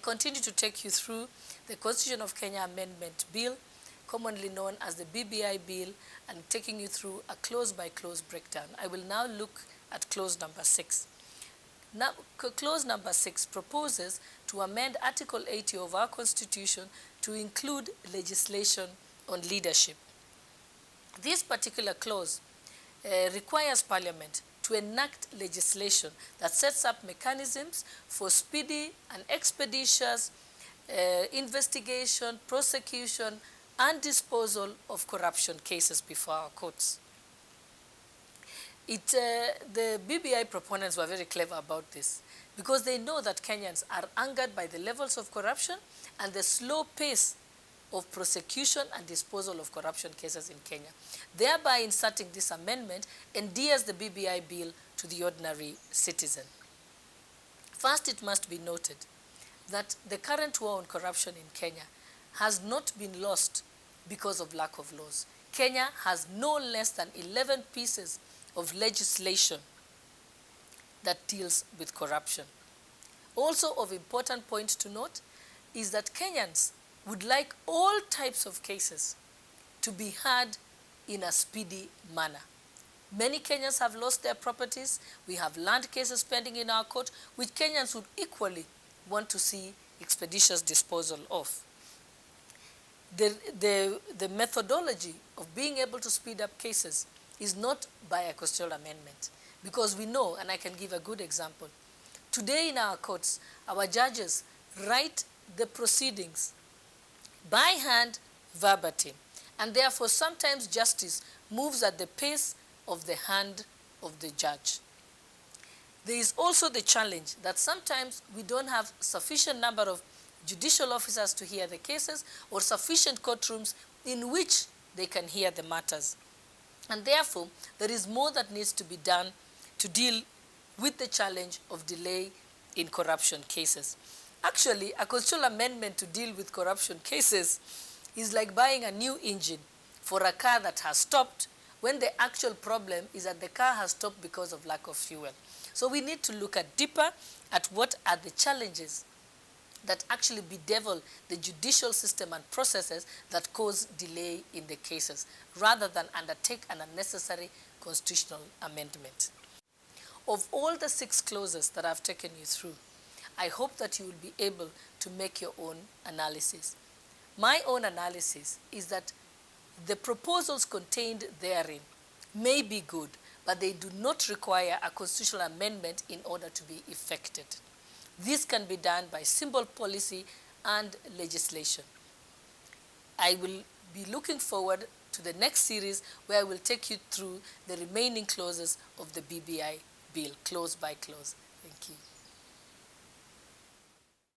continue to take you through the Constitution of Kenya Amendment Bill, commonly known as the BBI Bill, and taking you through a clause-by-clause breakdown. I will now look at clause number 6. Now, clause number 6 proposes to amend Article 80 of our Constitution to include legislation on leadership. This particular clause requires Parliament to enact legislation that sets up mechanisms for speedy and expeditious investigation, prosecution, and disposal of corruption cases before our courts. The BBI proponents were very clever about this because they know that Kenyans are angered by the levels of corruption and the slow pace of prosecution and disposal of corruption cases in Kenya. Thereby inserting this amendment endears the BBI bill to the ordinary citizen. First, it must be noted that the current war on corruption in Kenya has not been lost because of lack of laws. Kenya has no less than 11 pieces of legislation that deals with corruption. Also of important point to note is that Kenyans would like all types of cases to be heard in a speedy manner. Many Kenyans have lost their properties. We have land cases pending in our court, which Kenyans would equally want to see expeditious disposal of. The methodology of being able to speed up cases is not by a constitutional amendment, because we know, and I can give a good example. Today in our courts, our judges write the proceedings by hand, verbatim, and therefore sometimes justice moves at the pace of the hand of the judge. There is also the challenge that sometimes we don't have sufficient number of judicial officers to hear the cases or sufficient courtrooms in which they can hear the matters. And therefore, there is more that needs to be done to deal with the challenge of delay in corruption cases. Actually, a constitutional amendment to deal with corruption cases is like buying a new engine for a car that has stopped when the actual problem is that the car has stopped because of lack of fuel. So we need to look deeper at what are the challenges that actually bedevil the judicial system and processes that cause delay in the cases, rather than undertake an unnecessary constitutional amendment. Of all the 6 clauses that I've taken you through, I hope that you will be able to make your own analysis. My own analysis is that the proposals contained therein may be good, but they do not require a constitutional amendment in order to be effected. This can be done by simple policy and legislation. I will be looking forward to the next series where I will take you through the remaining clauses of the BBI bill, clause by clause. Thank you.